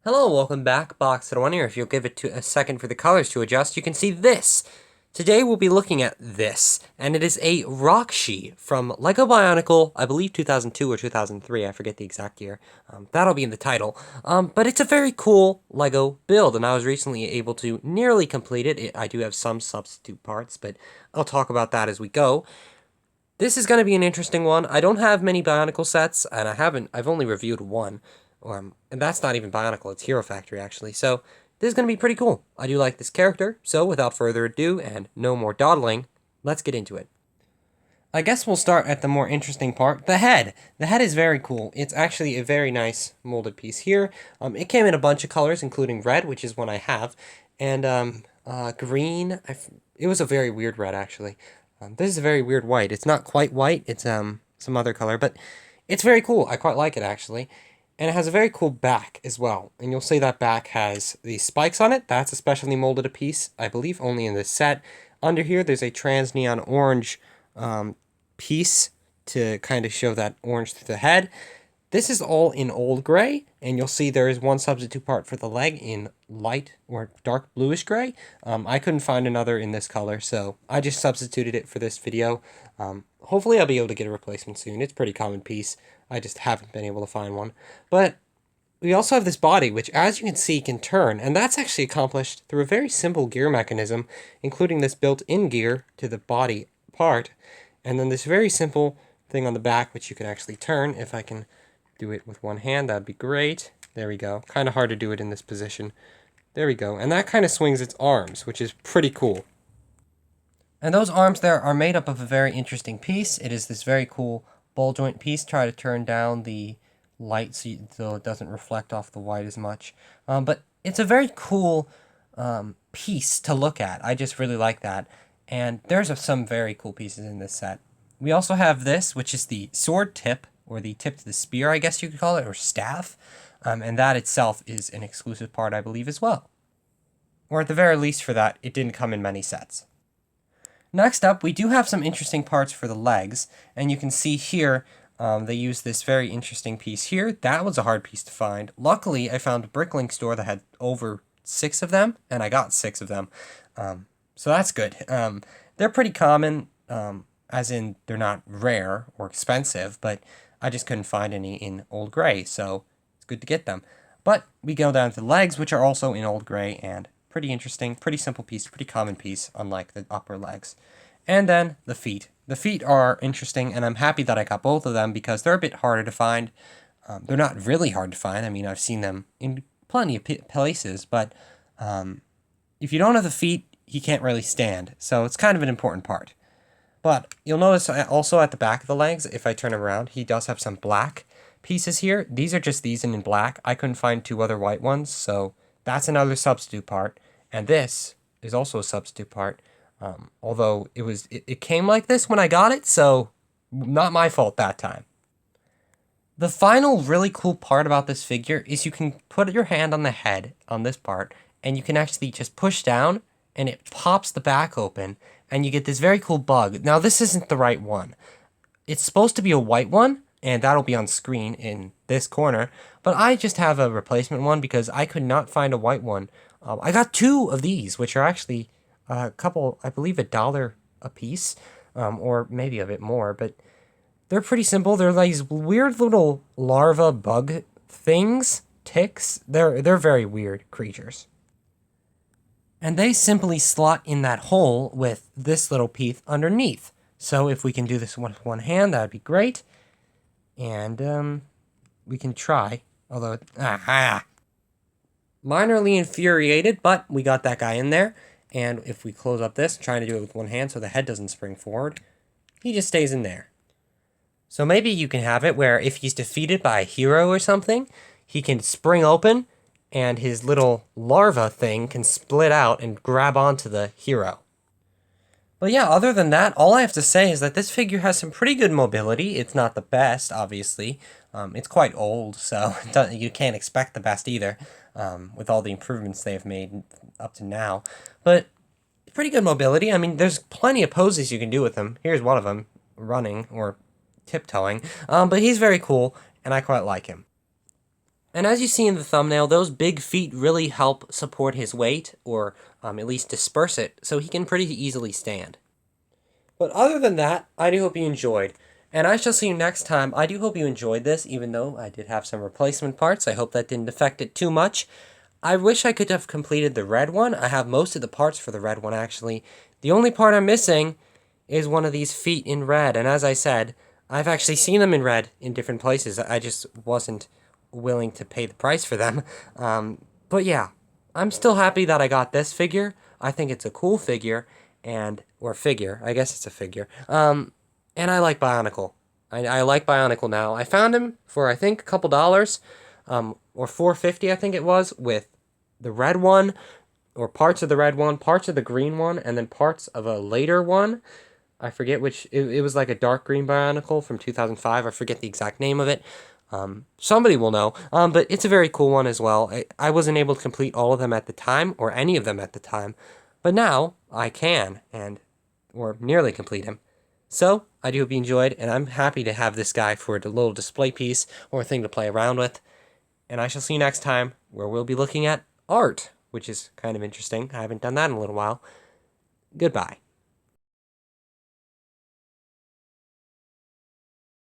Hello, welcome back, Box1 here. If you'll give it a second for the colors to adjust, you can see this. Today we'll be looking at this, and it is a Rockshi from Lego Bionicle, I believe 2002 or 2003, I forget the exact year. That'll be in the title. But it's a very cool Lego build, and I was recently able to nearly complete it. I do have some substitute parts, but I'll talk about that as we go. This is going to be an interesting one. I don't have many Bionicle sets, and I've only reviewed one. And that's not even Bionicle, it's Hero Factory, actually. So, this is going to be pretty cool. I do like this character, so without further ado, and no more dawdling, let's get into it. I guess we'll start at the more interesting part, the head. The head is very cool. It's actually a very nice molded piece here. It came in a bunch of colors, including red, which is one I have, and green. It was a very weird red, actually. This is a very weird white. It's not quite white, it's some other color, but it's very cool. I quite like it, actually. And it has a very cool back as well. And you'll see that back has these spikes on it. That's a specially molded a piece, I believe, only in this set. Under here, there's a trans neon orange piece to kind of show that orange through the head. This is all in old gray, and you'll see there is one substitute part for the leg in light or dark bluish gray. I couldn't find another in this color, so I just substituted it for this video. Hopefully I'll be able to get a replacement soon. It's a pretty common piece. I just haven't been able to find one. But we also have this body, which as you can see can turn, and that's actually accomplished through a very simple gear mechanism, including this built-in gear to the body part, and then this very simple thing on the back, which you can actually turn. If I can do it with one hand, that'd be great. There we go. Kind of hard to do it in this position. There we go. And that kind of swings its arms, which is pretty cool. And those arms there are made up of a very interesting piece. It is this very cool ball joint piece. Try to turn down the light so it doesn't reflect off the white as much. But it's a very cool piece to look at. I just really like that. And there's some very cool pieces in this set. We also have this, which is the sword tip, or the tip to the spear, I guess you could call it, or staff. And that itself is an exclusive part, I believe, as well. Or at the very least for that, it didn't come in many sets. Next up, we do have some interesting parts for the legs, and you can see here, they use this very interesting piece here. That was a hard piece to find. Luckily, I found a Bricklink store that had over 6 of them, and I got 6 of them. So that's good. They're pretty common, as in they're not rare or expensive, but I just couldn't find any in old gray, so it's good to get them. But we go down to the legs, which are also in old gray, and pretty interesting, pretty simple piece, pretty common piece, unlike the upper legs. And then the feet. The feet are interesting, and I'm happy that I got both of them because they're a bit harder to find. They're not really hard to find. I mean, I've seen them in plenty of places, but if you don't have the feet, you can't really stand. So it's kind of an important part. But you'll notice also at the back of the legs, if I turn around, he does have some black pieces here. These are just these in black. I couldn't find 2 other white ones, so that's another substitute part. And this is also a substitute part. Although it came like this when I got it, so not my fault that time. The final really cool part about this figure is you can put your hand on the head on this part, and you can actually just push down, and it pops the back open, and you get this very cool bug. Now, this isn't the right one. It's supposed to be a white one, and that'll be on screen in this corner, but I just have a replacement one because I could not find a white one. I got 2 of these, which are actually a couple, I believe $1 a piece, or maybe a bit more, but they're pretty simple. They're like these weird little larva bug things, ticks. They're very weird creatures. And they simply slot in that hole with this little piece underneath. So if we can do this with one hand, that'd be great. And we can try, although minorly infuriated, but we got that guy in there. And if we close up this, trying to do it with one hand so the head doesn't spring forward, he just stays in there. So maybe you can have it where if he's defeated by a hero or something, he can spring open and his little larva thing can split out and grab onto the hero. But yeah, other than that, all I have to say is that this figure has some pretty good mobility. It's not the best, obviously. It's quite old, so you can't expect the best either, with all the improvements they've made up to now. But pretty good mobility. I mean, there's plenty of poses you can do with him. Here's one of them, running or tiptoeing. But he's very cool, and I quite like him. And as you see in the thumbnail, those big feet really help support his weight, or at least disperse it, so he can pretty easily stand. But other than that, I do hope you enjoyed. And I shall see you next time. I do hope you enjoyed this, even though I did have some replacement parts. I hope that didn't affect it too much. I wish I could have completed the red one. I have most of the parts for the red one, actually. The only part I'm missing is one of these feet in red. And as I said, I've actually seen them in red in different places. I just wasn't willing to pay the price for them. But yeah, I'm still happy that I got this figure. I think it's a cool figure, or figure. I guess it's a figure. And I like Bionicle. I like Bionicle now. I found him for I think a couple dollars, or $4.50 I think it was, with the red one, or parts of the red one, parts of the green one, and then parts of a later one. I forget which. It was like a dark green Bionicle from 2005. I forget the exact name of it. Somebody will know. But it's a very cool one as well. I wasn't able to complete all of them at the time, or any of them at the time, but now I can, or nearly complete him. So, I do hope you enjoyed, and I'm happy to have this guy for a little display piece or a thing to play around with. And I shall see you next time, where we'll be looking at art, which is kind of interesting. I haven't done that in a little while. Goodbye.